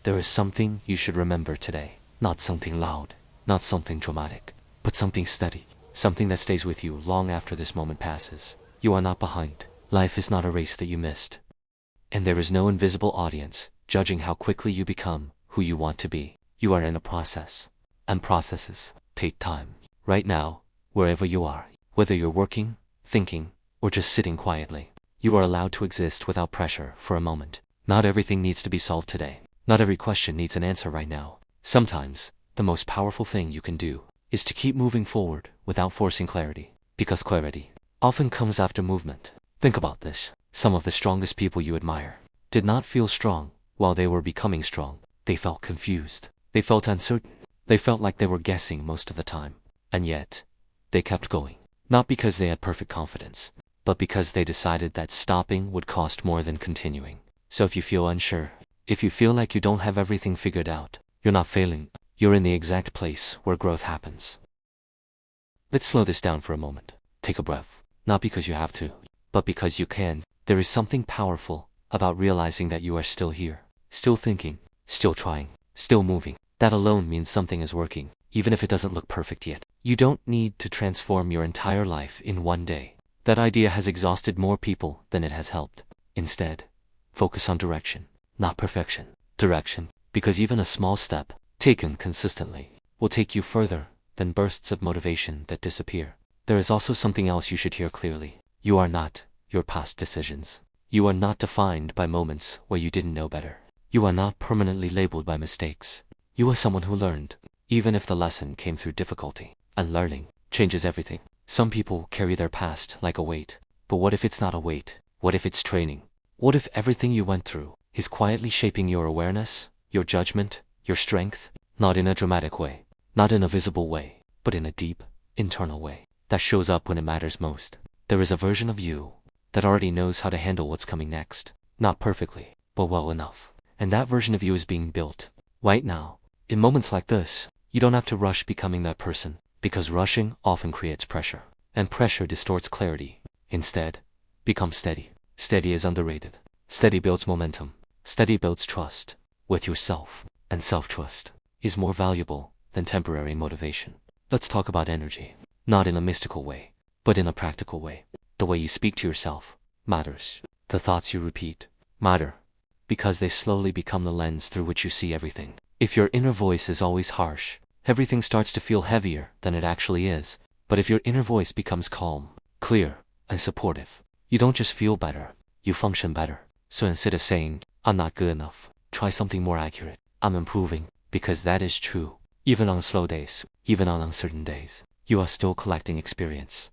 There is something you should remember today. Not something loud, not something dramatic, but something steady. Something that stays with you long after this moment passes. You are not behind. Life is not a race that you missed. And there is no invisible audience judging how quickly you become who you want to be. You are in a process. And processes take time. Right now, wherever you are, whether you're working, thinking, or just sitting quietly, you are allowed to exist without pressure for a moment. Not everything needs to be solved today. Not every question needs an answer right now. Sometimes, the most powerful thing you can do is to keep moving forward without forcing clarity. Because clarity often comes after movement. Think about this. Some of the strongest people you admire did not feel strong while they were becoming strong. They felt confused. They felt uncertain. They felt like they were guessing most of the time. And yet, they kept going. Not because they had perfect confidence, but because they decided that stopping would cost more than continuing. So if you feel unsure, if you feel like you don't have everything figured out, you're not failing. You're in the exact place where growth happens. Let's slow this down for a moment. Take a breath. Not because you have to, but because you can. There is something powerful about realizing that you are still here, still thinking, still trying, still moving. That alone means something is working, even if it doesn't look perfect yet. You don't need to transform your entire life in one day. That idea has exhausted more people than it has helped. Instead, focus on direction, not perfection. Direction, because even a small step, taken consistently, will take you further than bursts of motivation that disappear. There is also something else you should hear clearly. You are not your past decisions. You are not defined by moments where you didn't know better. You are not permanently labeled by mistakes. You are someone who learned, even if the lesson came through difficulty. And learning changes everything. Some people carry their past like a weight. But what if it's not a weight? What if it's training? What if everything you went through is quietly shaping your awareness, your judgment, your strength? Not in a dramatic way, not in a visible way, but in a deep, internal way that shows up when it matters most. There is a version of you that already knows how to handle what's coming next. Not perfectly, but well enough. And that version of you is being built right now. In moments like this, you don't have to rush becoming that person, because rushing often creates pressure, and pressure distorts clarity. Instead, become steady. Steady is underrated. Steady builds momentum. Steady builds trust with yourself, and self-trust is more valuable than temporary motivation. Let's talk about energy. Not in a mystical way, but in a practical way. The way you speak to yourself matters. The thoughts you repeat matter, because they slowly become the lens through which you see everything. If your inner voice is always harsh, everything starts to feel heavier than it actually is. But if your inner voice becomes calm, clear, and supportive, you don't just feel better, you function better. So instead of saying, "I'm not good enough," try something more accurate. "I'm improving," because that is true. Even on slow days, even on uncertain days, you are still collecting experience.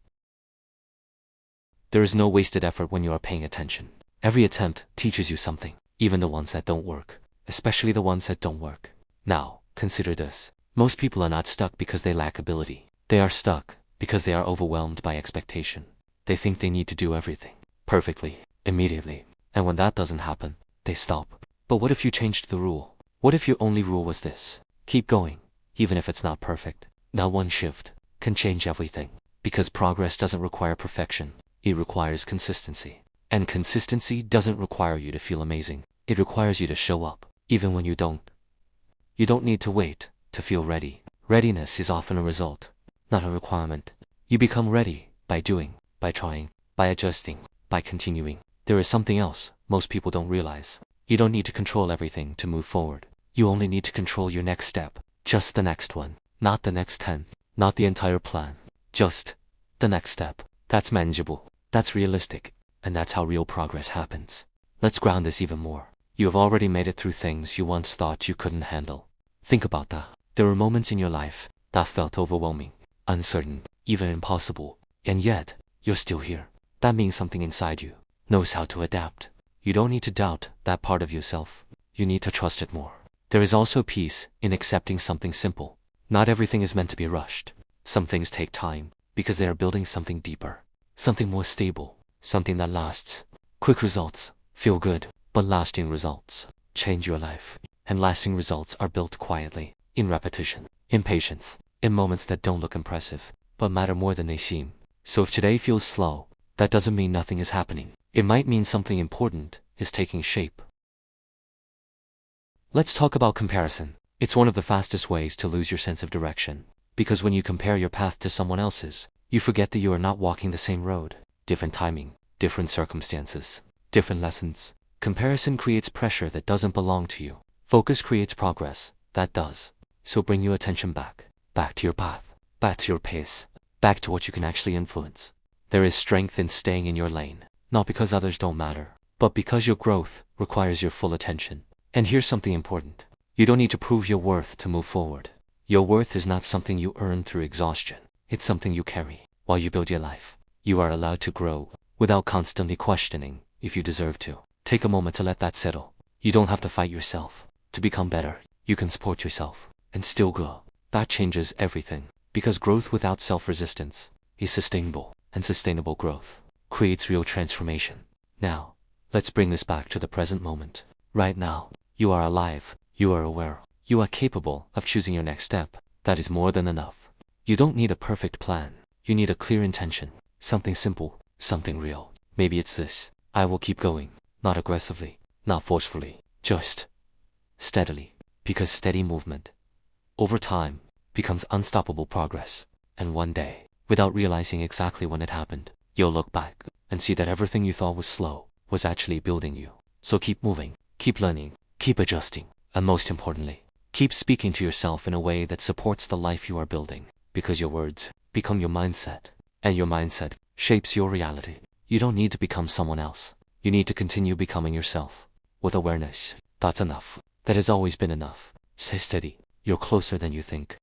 There is no wasted effort when you are paying attention. Every attempt teaches you something, even the ones that don't work, especially the ones that don't work. Now, consider this. Most people are not stuck because they lack ability. They are stuck because they are overwhelmed by expectation. They think they need to do everything perfectly, immediately. And when that doesn't happen, they stop. But what if you changed the rule? What if your only rule was this? Keep going, even if it's not perfect. Now one shift can change everything. Because progress doesn't require perfection. It requires consistency. And consistency doesn't require you to feel amazing. It requires you to show up, even when you don't. You don't need to wait to feel ready. Readiness is often a result, not a requirement. You become ready by doing, by trying, by adjusting, by continuing. There is something else most people don't realize. You don't need to control everything to move forward. You only need to control your next step. Just the next one. Not the next 10. Not the entire plan. Just the next step. That's manageable. That's realistic. And that's how real progress happens. Let's ground this even more. You have already made it through things you once thought you couldn't handle. Think about that. There were moments in your life that felt overwhelming, uncertain, even impossible. And yet, you're still here. That means something inside you knows how to adapt. You don't need to doubt that part of yourself. You need to trust it more. There is also peace in accepting something simple. Not everything is meant to be rushed. Some things take time because they are building something deeper, something more stable, something that lasts. Quick results feel good, but lasting results change your life. And lasting results are built quietly, in repetition, in patience, in moments that don't look impressive, but matter more than they seem. So if today feels slow, that doesn't mean nothing is happening. It might mean something important is taking shape. Let's talk about comparison. It's one of the fastest ways to lose your sense of direction. Because when you compare your path to someone else's, you forget that you are not walking the same road. Different timing, different circumstances, different lessons. Comparison creates pressure that doesn't belong to you. Focus creates progress, that does. So bring your attention back. Back to your path. Back to your pace. Back to what you can actually influence. There is strength in staying in your lane. Not because others don't matter, but because your growth requires your full attention. And here's something important. You don't need to prove your worth to move forward. Your worth is not something you earn through exhaustion. It's something you carry while you build your life. You are allowed to grow without constantly questioning if you deserve to. Take a moment to let that settle. You don't have to fight yourself to become better. You can support yourself and still grow. That changes everything, because growth without self-resistance is sustainable, and sustainable growth creates real transformation. Now, let's bring this back to the present moment. Right now, you are alive, you are aware, you are capable of choosing your next step. That is more than enough. You don't need a perfect plan. You need a clear intention. Something simple, something real. Maybe it's this: I will keep going. Not aggressively, not forcefully, just steadily. Because steady movement, over time, becomes unstoppable progress. And one day, without realizing exactly when it happened, you'll look back and see that everything you thought was slow was actually building you. So keep moving, keep learning, keep adjusting, and most importantly, keep speaking to yourself in a way that supports the life you are building. Because your words become your mindset, and your mindset shapes your reality. You don't need to become someone else. You need to continue becoming yourself. With awareness, that's enough. That has always been enough. Stay steady. You're closer than you think.